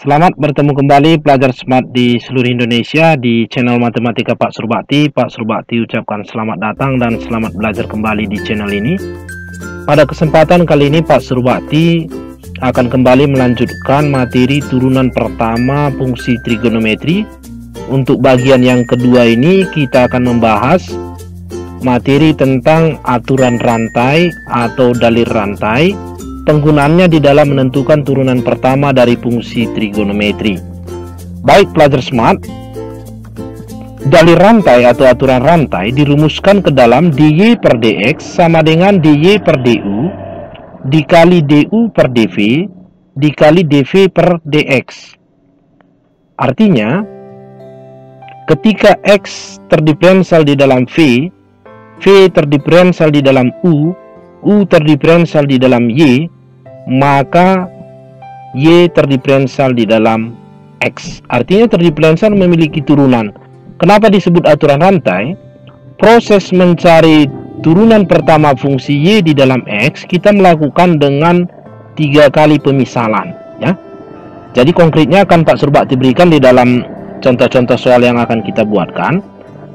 Selamat bertemu kembali pelajar smart di seluruh Indonesia di channel Matematika Pak Surbakti. Pak Surbakti ucapkan selamat datang dan selamat belajar kembali di channel ini. Pada kesempatan kali ini Pak Surbakti akan kembali melanjutkan materi turunan pertama fungsi trigonometri. Untuk bagian yang kedua ini kita akan membahas materi tentang aturan rantai atau dalil rantai, penggunaannya di dalam menentukan turunan pertama dari fungsi trigonometri. Baik pelajar smart, dalil rantai atau aturan rantai dirumuskan ke dalam dy per dx sama dengan dy per du dikali du per dv dikali dv per dx. Artinya, ketika x terdiferensial di dalam v terdiferensial di dalam u terdiferensial di dalam y, maka y terdiferensial di dalam x. Artinya terdiferensial memiliki turunan. Kenapa disebut aturan rantai? Proses mencari turunan pertama fungsi y di dalam x kita melakukan dengan 3 kali pemisalan, ya. Jadi konkretnya akan Pak Surbakti berikan di dalam contoh-contoh soal yang akan kita buatkan.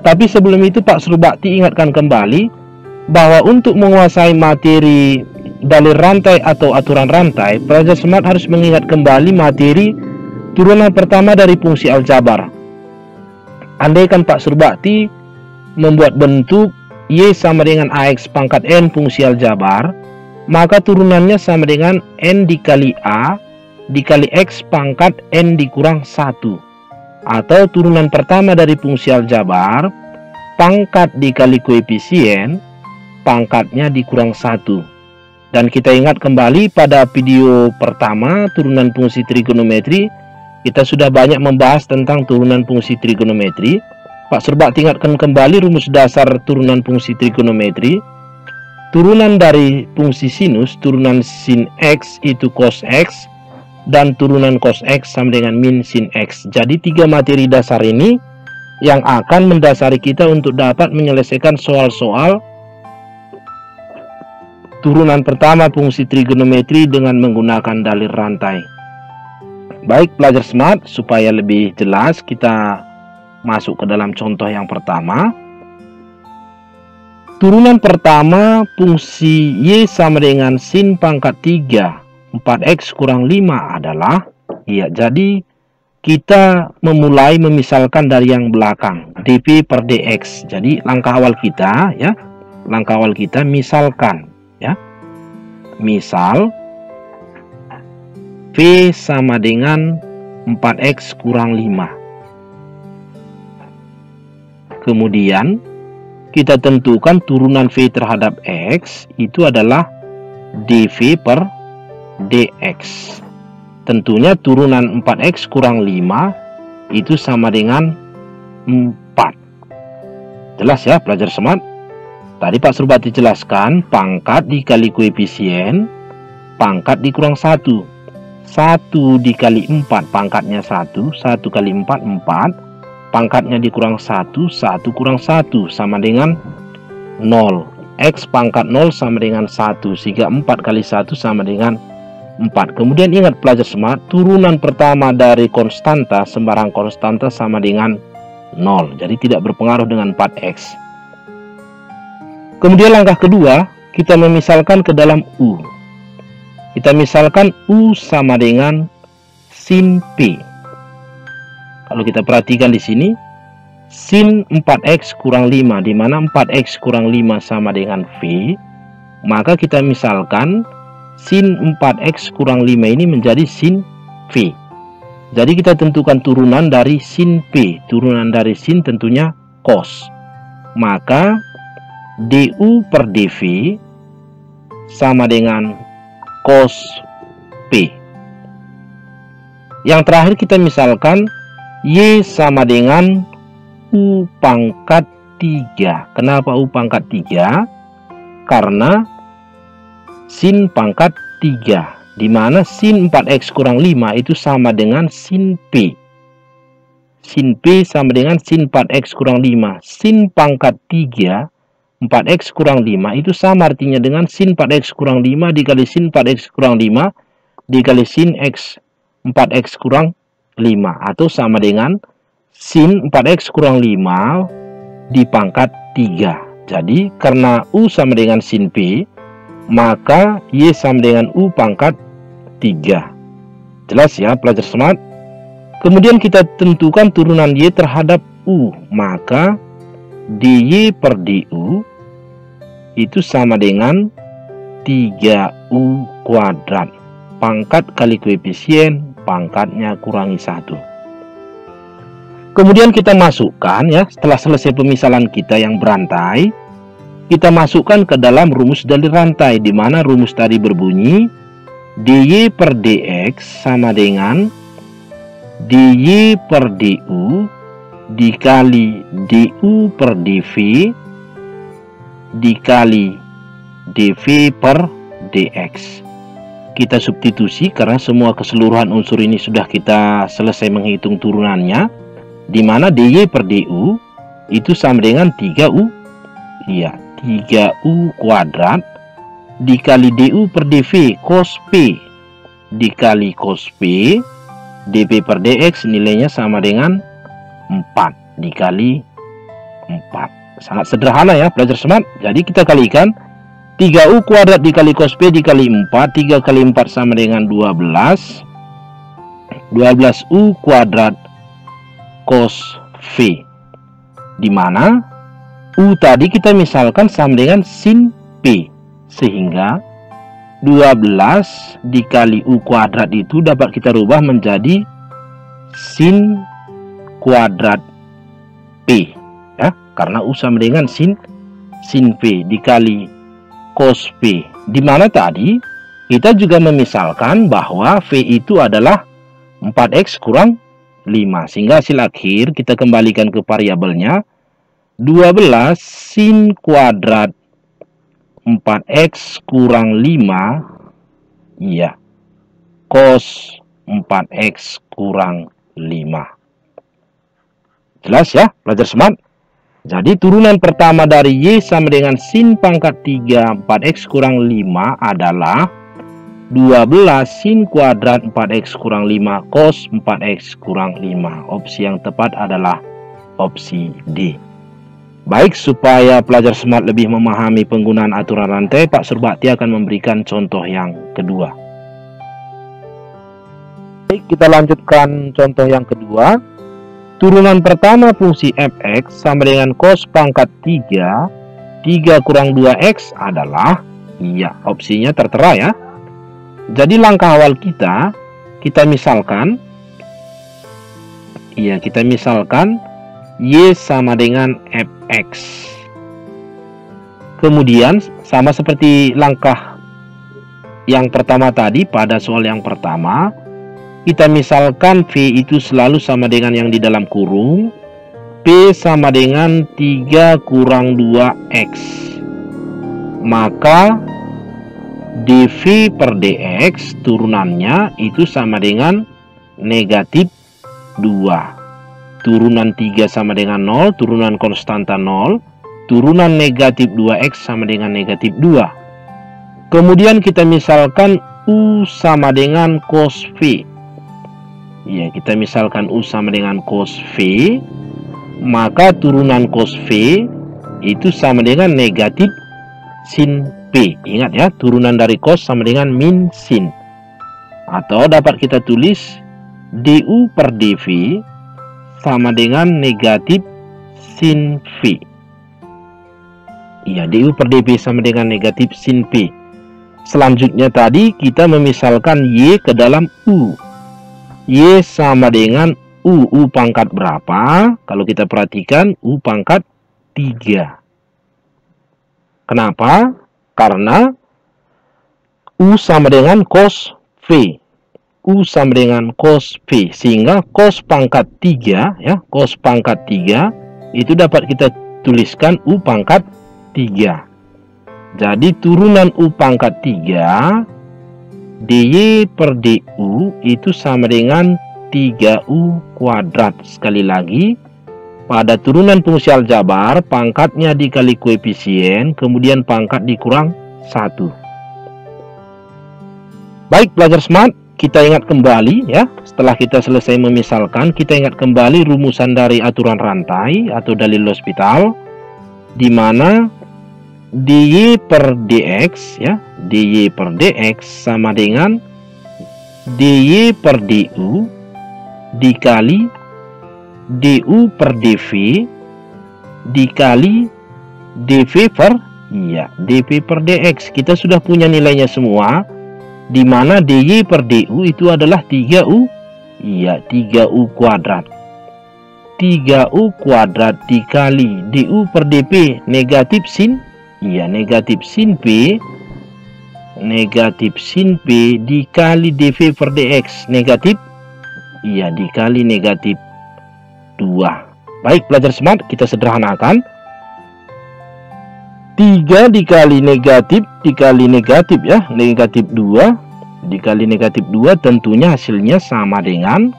Tapi sebelum itu Pak Surbakti ingatkan kembali bahwa untuk menguasai materi dalil rantai atau aturan rantai, pelajar smart harus mengingat kembali materi turunan pertama dari fungsi aljabar. Andaikan Pak Surbakti membuat bentuk y sama dengan ax pangkat n fungsi aljabar, maka turunannya sama dengan n dikali a dikali x pangkat n dikurang 1. Atau turunan pertama dari fungsi aljabar, pangkat dikali koefisien, pangkatnya dikurang 1. Dan kita ingat kembali pada video pertama turunan fungsi trigonometri, kita sudah banyak membahas tentang turunan fungsi trigonometri. Pak Surbakti ingatkan kembali rumus dasar turunan fungsi trigonometri. Turunan dari fungsi sinus, turunan sin x itu cos x, dan turunan cos x sama dengan min sin x. Jadi 3 materi dasar ini yang akan mendasari kita untuk dapat menyelesaikan soal-soal turunan pertama fungsi trigonometri dengan menggunakan dalil rantai. Baik pelajar smart, supaya lebih jelas kita masuk ke dalam contoh yang pertama. Turunan pertama fungsi y sama dengan sin pangkat 3 4x kurang 5 adalah, ya, jadi kita memulai memisalkan dari yang belakang, dv per dx. Jadi langkah awal kita, ya, langkah awal kita misalkan, ya, misal v sama dengan 4x kurang 5. Kemudian kita tentukan turunan v terhadap x itu adalah dv per dx. Tentunya turunan 4x kurang 5 itu sama dengan 4. Jelas ya pelajar smart? Tadi Pak Surbakti jelaskan pangkat dikali koefisien, pangkat dikurang 1. 1 dikali 4 pangkatnya 1, 1 kali 4 4, pangkatnya dikurang 1, 1 kurang 1 sama dengan 0. X pangkat 0 sama dengan 1, sehingga 4 kali 1 sama dengan 4. Kemudian ingat pelajar smart, turunan pertama dari konstanta, sembarang konstanta sama dengan 0. Jadi tidak berpengaruh dengan 4x. Kemudian langkah kedua, kita memisalkan ke dalam u. Kita misalkan u sama dengan sin p. Kalau kita perhatikan di sini, sin 4x kurang 5, di mana 4x kurang 5 sama dengan v, maka kita misalkan sin 4x kurang 5 ini menjadi sin v. Jadi kita tentukan turunan dari sin p. Turunan dari sin tentunya cos. Maka du per dv sama dengan cos p. Yang terakhir kita misalkan y sama dengan u pangkat 3. Kenapa u pangkat 3? Karena sin pangkat 3, di mana sin 4x kurang 5 itu sama dengan sin p. Sin p sama dengan sin 4x kurang 5. Sin pangkat 3, 4x kurang 5 itu sama artinya dengan sin 4x kurang 5 dikali sin 4x kurang 5 dikali sin x 4x kurang 5, atau sama dengan sin 4x kurang 5 dipangkat 3. Jadi karena U sama dengan sin P, maka Y sama dengan U pangkat 3. Jelas ya pelajar smart? Kemudian kita tentukan turunan Y terhadap U, maka dy per du itu sama dengan 3U kuadrat. Pangkat kali koefisien, pangkatnya kurangi 1. Kemudian kita masukkan ya, setelah selesai pemisalan kita yang berantai, kita masukkan ke dalam rumus dari rantai, di mana rumus tadi berbunyi dy per dx sama dengan dy per du dikali du per dv dikali dv per dx. Kita substitusi karena semua keseluruhan unsur ini sudah kita selesai menghitung turunannya, di mana dy per du itu sama dengan 3u, iya 3u kuadrat dikali du per dv cos p dikali cos p, dv per dx nilainya sama dengan 4 dikali 4. Sangat sederhana ya pelajar smart. Jadi kita kalikan 3u kuadrat dikali cos p dikali 4, 3 kali 4 sama dengan 12, 12u kuadrat cos v, di mana u tadi kita misalkan sama dengan sin p, sehingga 12 dikali u kuadrat itu dapat kita rubah menjadi sin kuadrat p ya, karena u sama dengan sin p dikali cos v, di mana tadi kita juga memisalkan bahwa v itu adalah 4x kurang 5, sehingga hasil akhir kita kembalikan ke variabelnya 12 sin kuadrat 4x kurang 5 iya cos 4x kurang 5. Jelas ya pelajar smart? Jadi turunan pertama dari Y sama dengan sin pangkat 3 4x kurang 5 adalah 12 sin kuadrat 4x kurang 5 cos 4x kurang 5. Opsi yang tepat adalah opsi D. Baik, supaya pelajar smart lebih memahami penggunaan aturan rantai, Pak Surbakti akan memberikan contoh yang kedua. Baik, kita lanjutkan contoh yang kedua. Turunan pertama fungsi fx sama dengan cos pangkat 3 kurang 2x adalah, iya, opsinya tertera ya. Jadi langkah awal kita misalkan, iya, kita misalkan Y sama dengan fx. Kemudian sama seperti langkah yang pertama tadi pada soal yang pertama, kita misalkan V itu selalu sama dengan yang di dalam kurung, P sama dengan 3 kurang 2x. Maka dV per dx turunannya itu sama dengan negatif 2. Turunan 3 sama dengan 0, turunan konstanta 0, turunan negatif 2x sama dengan negatif 2. Kemudian kita misalkan U sama dengan cos V. Ya, kita misalkan U sama dengan cos V, maka turunan cos V itu sama dengan negatif sin P. Ingat ya, turunan dari cos sama dengan min sin. Atau dapat kita tulis du per dv sama dengan negatif sin V. Iya, du per dv sama dengan negatif sin P. Selanjutnya tadi kita memisalkan Y ke dalam U. Y sama dengan U pangkat berapa? Kalau kita perhatikan U pangkat 3. Kenapa? Karena U sama dengan cos V. U sama dengan cos V, sehingga cos pangkat 3 ya, cos pangkat 3 itu dapat kita tuliskan U pangkat 3. Jadi turunan U pangkat 3 dy per du itu sama dengan 3u kuadrat. Sekali lagi, pada turunan fungsi aljabar pangkatnya dikali koefisien, kemudian pangkat dikurang 1. Baik pelajar smart, kita ingat kembali ya, setelah kita selesai memisalkan, kita ingat kembali rumusan dari aturan rantai atau dalil L'Hospital, di mana dy per dx ya, dy per dx sama dengan dy per du dikali du per dv dikali dv per dv per dx. Kita sudah punya nilainya semua, di mana dy per du itu adalah 3u 3u kuadrat. 3u kuadrat dikali du per dp negatif sin negatif sin p dikali dv per dx negatif dikali negatif 2. Baik pelajar smart, kita sederhanakan. 3 dikali negatif ya, negatif 2 dikali negatif 2, tentunya hasilnya sama dengan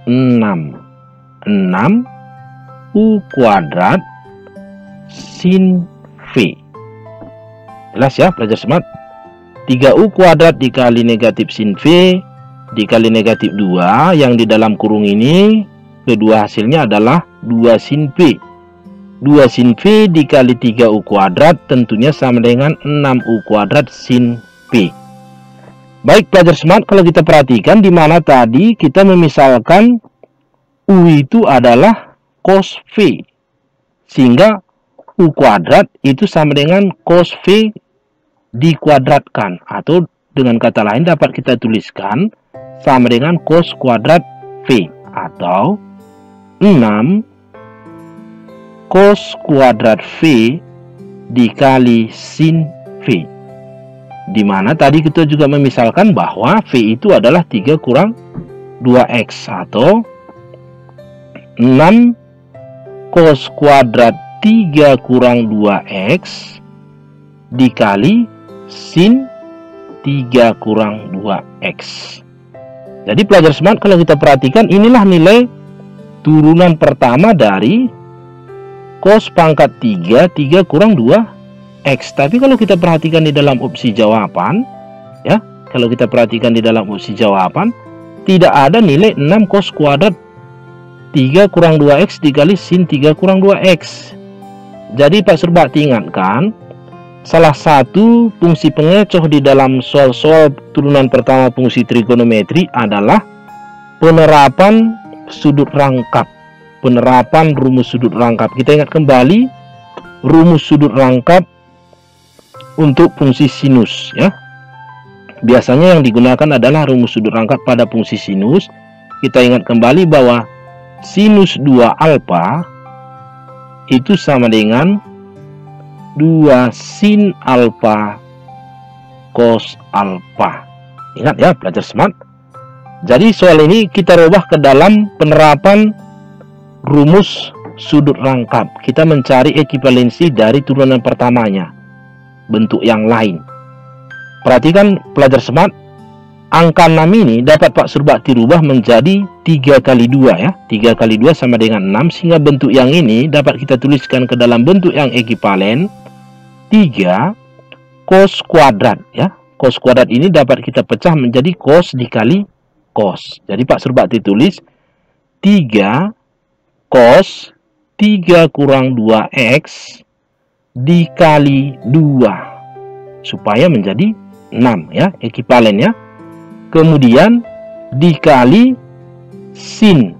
6u kuadrat sin v. Jelas ya pelajar smart? 3u kuadrat dikali negatif sin v dikali negatif 2, yang di dalam kurung ini kedua hasilnya adalah 2 sin v. 2 sin v dikali 3u kuadrat tentunya sama dengan 6u kuadrat sin v. Baik pelajar smart, kalau kita perhatikan di mana tadi kita memisalkan u itu adalah cos v, sehingga u kuadrat itu sama dengan cos v dikuadratkan, atau dengan kata lain dapat kita tuliskan sama dengan cos kuadrat v, atau 6 cos kuadrat v dikali sin v, di mana tadi kita juga memisalkan bahwa v itu adalah 3 kurang 2x, atau 6 cos kuadrat 3 kurang 2x dikali sin 3 kurang 2x. Jadi pelajar smart, kalau kita perhatikan, inilah nilai turunan pertama dari cos pangkat 3 kurang 2x. Tapi kalau kita perhatikan di dalam opsi jawaban ya, kalau kita perhatikan di dalam opsi jawaban tidak ada nilai 6 cos kuadrat 3 kurang 2x dikali sin 3 kurang 2x. Jadi Pak Surbakti ingatkan, salah satu fungsi pengecoh di dalam soal-soal turunan pertama fungsi trigonometri adalah penerapan sudut rangkap, penerapan rumus sudut rangkap. Kita ingat kembali rumus sudut rangkap untuk fungsi sinus ya. Biasanya yang digunakan adalah rumus sudut rangkap pada fungsi sinus. Kita ingat kembali bahwa sinus 2 alfa itu sama dengan 2 sin alfa cos alfa. Ingat ya pelajar smart. Jadi soal ini kita rubah ke dalam penerapan rumus sudut rangkap. Kita mencari ekivalensi dari turunan pertamanya, bentuk yang lain. Perhatikan pelajar smart, angka 6 ini dapat Pak Surbakti rubah menjadi 3 kali 2 ya. 3 kali 2 sama dengan 6, sehingga bentuk yang ini dapat kita tuliskan ke dalam bentuk yang ekivalen 3 cos kuadrat ya. Cos kuadrat ini dapat kita pecah menjadi cos dikali cos. Jadi Pak Surbakti tulis 3 cos 3 kurang 2x dikali 2 supaya menjadi 6 ya, ekivalen ya. Kemudian dikali sin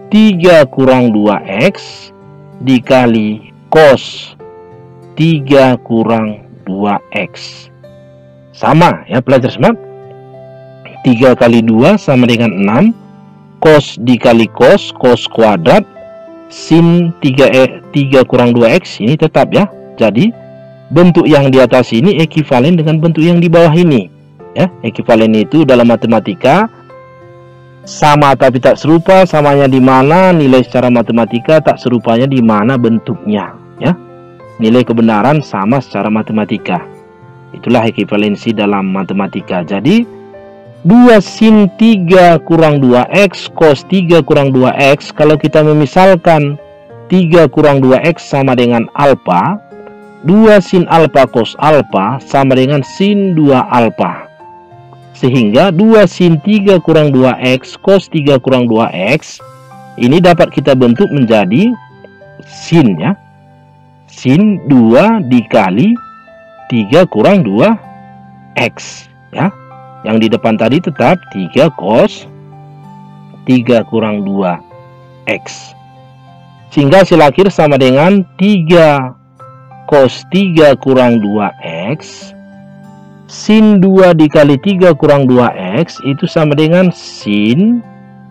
3 kurang 2x dikali cos 3 kurang 2x. Sama ya pelajar smart. 3 kali 2 sama dengan 6. Cos dikali cos, cos kuadrat, sin 3 kurang 2x ini tetap ya. Jadi bentuk yang di atas ini ekivalen dengan bentuk yang di bawah ini ya. Ekivalen itu dalam matematika sama tapi tak serupa. Samanya di mana nilai secara matematika, tak serupanya di mana bentuknya ya. Nilai kebenaran sama secara matematika. Itulah ekivalensi dalam matematika. Jadi 2 sin 3 kurang 2x cos 3 kurang 2x, kalau kita memisalkan 3 kurang 2x sama dengan alfa, 2 sin alfa cos alfa sama dengan sin 2 alfa. Sehingga 2 sin 3 kurang 2x cos 3 kurang 2x ini dapat kita bentuk menjadi sin ya. Sin 2 dikali 3 kurang 2x ya. Yang di depan tadi tetap 3 cos 3 kurang 2x. Sehingga hasil akhir sama dengan 3 cos 3 kurang 2x sin 2 dikali 3 kurang 2x itu sama dengan sin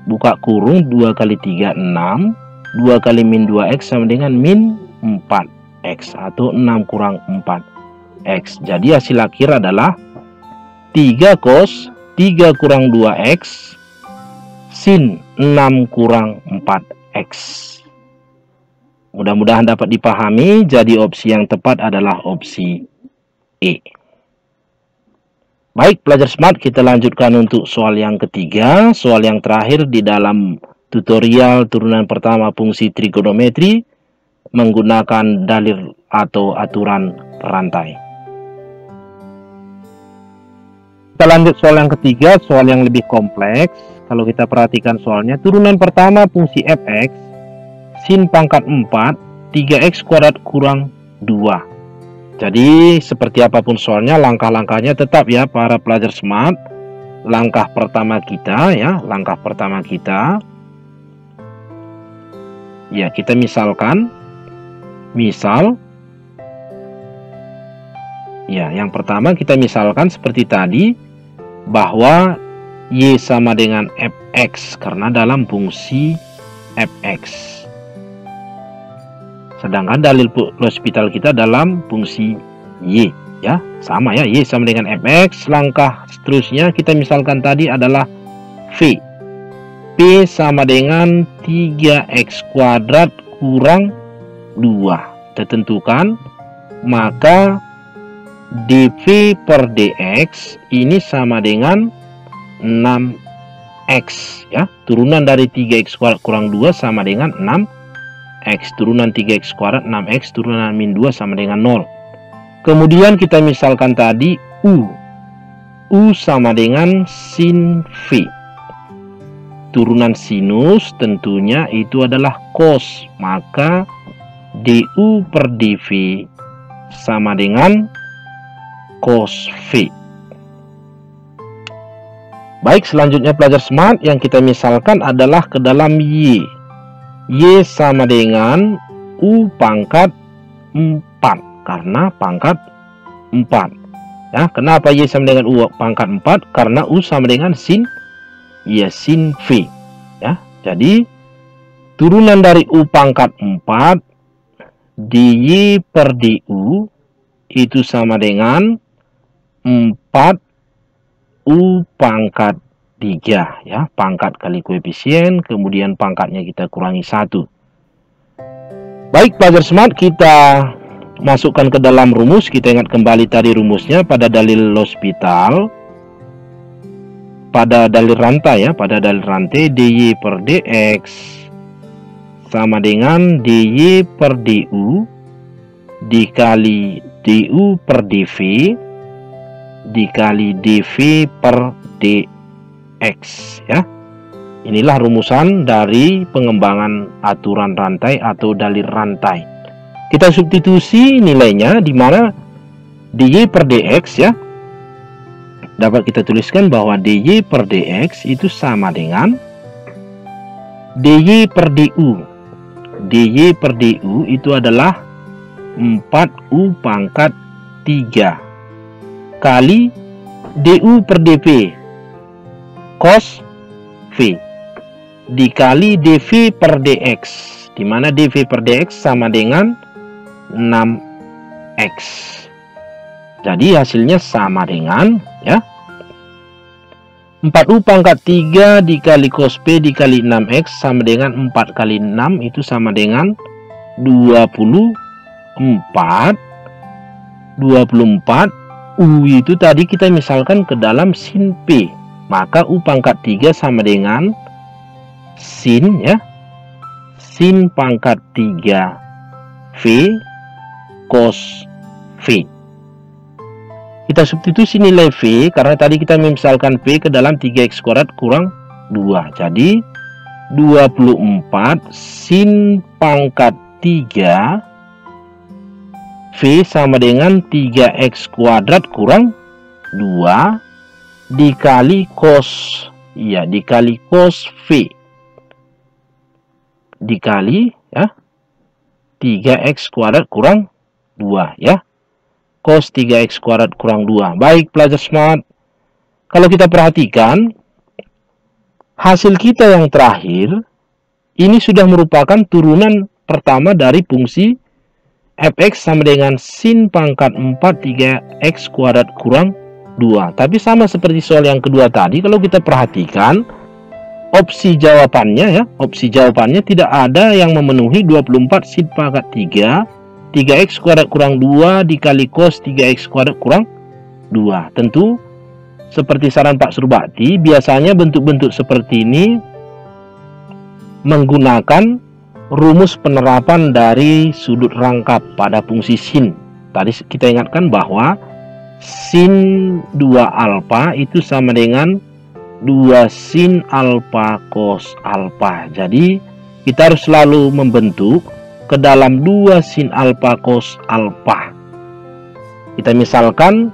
buka kurung 2 kali 3 6, 2 kali min 2x sama dengan min 4x atau 6 kurang 4x. Jadi hasil akhir adalah 3 cos 3 kurang 2x sin 6 kurang 4x. Mudah-mudahan dapat dipahami. Jadi opsi yang tepat adalah opsi E. Baik pelajar smart, kita lanjutkan untuk soal yang ketiga. Soal yang terakhir di dalam tutorial turunan pertama fungsi trigonometri menggunakan dalil atau aturan rantai. Kita lanjut soal yang ketiga, soal yang lebih kompleks. Kalau kita perhatikan soalnya, turunan pertama fungsi fx sin pangkat 4 3x kuadrat kurang 2. Jadi seperti apapun soalnya, langkah-langkahnya tetap ya para pelajar smart. Langkah pertama kita ya, ya kita misalkan, ya yang pertama kita misalkan seperti tadi bahwa y sama dengan fx karena dalam fungsi fx. Sedangkan dalil L'Hospital kita dalam fungsi y ya, sama ya, y sama dengan fx. Langkah seterusnya kita misalkan tadi adalah v. P sama dengan 3x kuadrat kurang 2. Kita tentukan, maka dv per dx ini sama dengan 6x ya. Turunan dari 3x kuadrat kurang 2 sama dengan 6x. Turunan 3x kuadrat 6x turunan min 2 sama dengan 0. Kemudian kita misalkan tadi u sama dengan sin v. Turunan sinus tentunya itu adalah cos, maka du per dv sama dengan cos v. Baik, selanjutnya pelajar smart yang kita misalkan adalah ke dalam y. Y sama dengan U pangkat 4 karena pangkat 4 ya. Kenapa Y sama dengan U pangkat 4? Karena U sama dengan sin ya, sin V ya. Jadi turunan dari U pangkat 4 dy per du itu sama dengan 4 U pangkat 3 ya, pangkat kali koefisien, kemudian pangkatnya kita kurangi 1. Baik pelajar smart, kita masukkan ke dalam rumus. Kita ingat kembali tadi rumusnya pada dalil L'Hospital, pada dalil rantai ya, pada dalil rantai dy per dx sama dengan dy per du dikali du per dv dikali dv per dx ya. Inilah rumusan dari pengembangan aturan rantai atau dalil rantai. Kita substitusi nilainya, di mana dy per dx ya, dapat kita tuliskan bahwa dy per dx itu sama dengan dy per du. Dy per du itu adalah 4u pangkat 3 kali du per dv cos v dikali dv per dx, di mana dv per dx sama dengan 6x. Jadi hasilnya sama dengan ya 4u pangkat 3 dikali cos p dikali 6x sama dengan 4 kali 6 itu sama dengan 24. U itu tadi kita misalkan ke dalam sin p, maka u pangkat 3 sama dengan sin ya, sin pangkat 3 v cos v. Kita substitusi nilai V, karena tadi kita misalkan V ke dalam 3x kuadrat kurang 2. Jadi 24 sin pangkat 3 V sama dengan 3x kuadrat kurang 2 dikali cos, iya, dikali cos V dikali ya 3x kuadrat kurang 2 ya, cos 3x kuadrat kurang 2. Baik pelajar smart, kalau kita perhatikan hasil kita yang terakhir ini sudah merupakan turunan pertama dari fungsi fx sama dengan sin pangkat 4 3x kuadrat kurang 2. Tapi sama seperti soal yang kedua tadi, kalau kita perhatikan opsi jawabannya ya, opsi jawabannya tidak ada yang memenuhi 24 sin pangkat 3 3x kuadrat kurang 2 dikali cos 3x kuadrat kurang 2. Tentu seperti saran Pak Surbakti, biasanya bentuk-bentuk seperti ini menggunakan rumus penerapan dari sudut rangkap pada fungsi sin. Tadi kita ingatkan bahwa sin 2 alfa itu sama dengan 2 sin alfa cos alfa. Jadi kita harus selalu membentuk ke dalam 2 sin alfa cos alfa. Kita misalkan,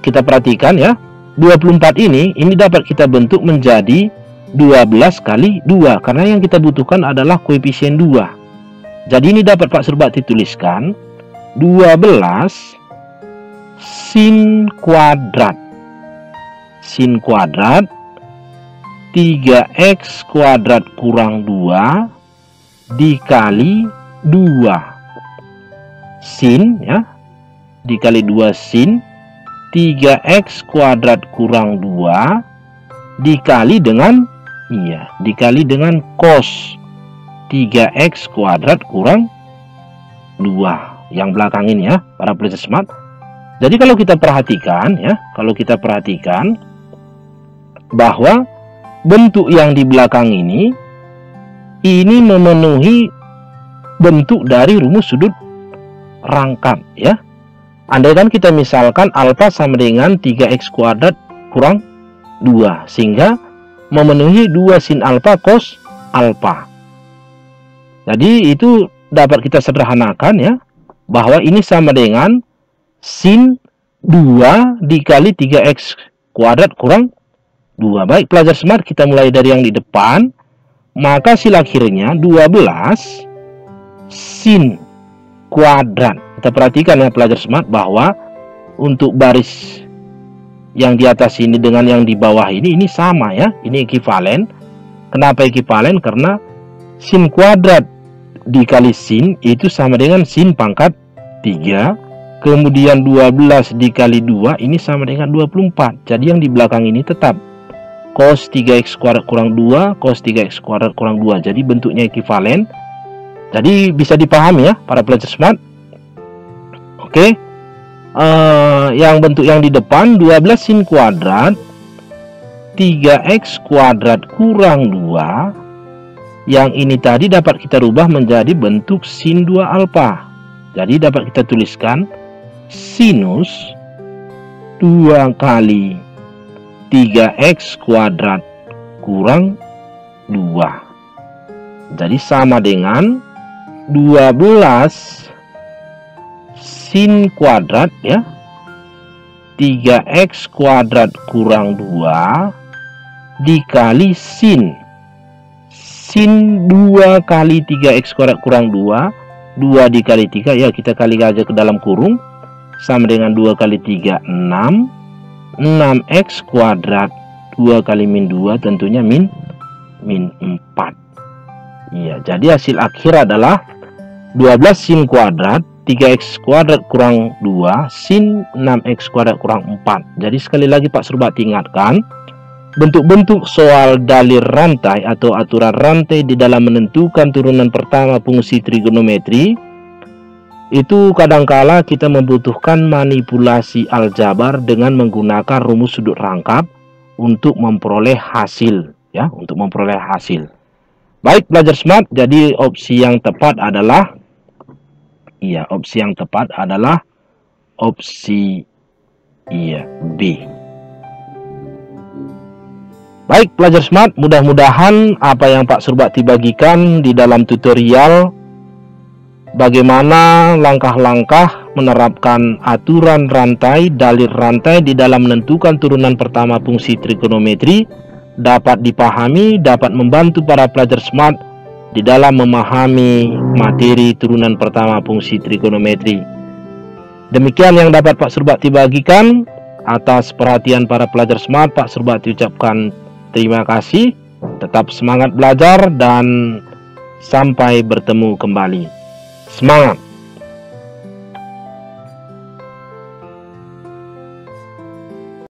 kita perhatikan ya, 24 ini dapat kita bentuk menjadi 12 kali 2, karena yang kita butuhkan adalah koefisien 2. Jadi ini dapat Pak Surbakti tuliskan 12 sin kuadrat 3x kuadrat kurang 2 dikali 2 sin ya, dikali 2 sin 3x kuadrat kurang 2 dikali dengan dikali dengan cos 3x kuadrat kurang 2 yang belakang ini ya, para pelajar smart. Jadi kalau kita perhatikan ya, kalau kita perhatikan bahwa bentuk yang di belakang ini memenuhi bentuk dari rumus sudut rangkap ya. Andaikan kita misalkan alfa sama dengan 3x kuadrat kurang 2, sehingga memenuhi 2 sin alfa cos alfa. Jadi itu dapat kita sederhanakan ya, bahwa ini sama dengan sin 2 dikali 3x kuadrat kurang 2. Baik pelajar smart, kita mulai dari yang di depan. Maka hasil akhirnya 12 sin kuadrat. Kita perhatikan ya pelajar smart, bahwa untuk baris yang di atas ini dengan yang di bawah ini sama ya, ini ekivalen. Kenapa ekivalen? Karena sin kuadrat dikali sin itu sama dengan sin pangkat 3, kemudian 12 dikali 2 ini sama dengan 24. Jadi yang di belakang ini tetap cos 3x kuadrat kurang 2 cos 3x kuadrat kurang 2. Jadi bentuknya ekivalen. Jadi bisa dipahami ya para pelajar smart. Oke. Yang bentuk yang di depan 12 sin kuadrat 3x kuadrat kurang 2, yang ini tadi dapat kita rubah menjadi bentuk sin 2 alfa. Jadi dapat kita tuliskan sinus 2 kali 3x kuadrat kurang 2. Jadi sama dengan 12 sin kuadrat ya 3x kuadrat kurang 2 dikali sin 2 kali 3x kuadrat kurang 2 dikali 3 ya, kita kali aja ke dalam kurung, sama dengan 2 kali 3 6x kuadrat 2 kali min 2 tentunya min 4. Iya, jadi hasil akhir adalah 12 sin kuadrat 3x kuadrat kurang 2 sin 6x kuadrat kurang 4. Jadi sekali lagi Pak Surbakti ingatkan, bentuk-bentuk soal dalil rantai atau aturan rantai di dalam menentukan turunan pertama fungsi trigonometri itu kadangkala kita membutuhkan manipulasi aljabar dengan menggunakan rumus sudut rangkap untuk memperoleh hasil ya, untuk memperoleh hasil. Baik pelajar smart, jadi opsi yang tepat adalah opsi Iya, B. Baik pelajar smart, mudah-mudahan apa yang Pak Surbakti bagikan di dalam tutorial bagaimana langkah-langkah menerapkan aturan rantai, dalil rantai di dalam menentukan turunan pertama fungsi trigonometri dapat dipahami, dapat membantu para pelajar smart di dalam memahami materi turunan pertama fungsi trigonometri. Demikian yang dapat Pak Surbakti bagikan. Atas perhatian para pelajar smart, Pak Surbakti ucapkan terima kasih. Tetap semangat belajar dan sampai bertemu kembali. Semangat!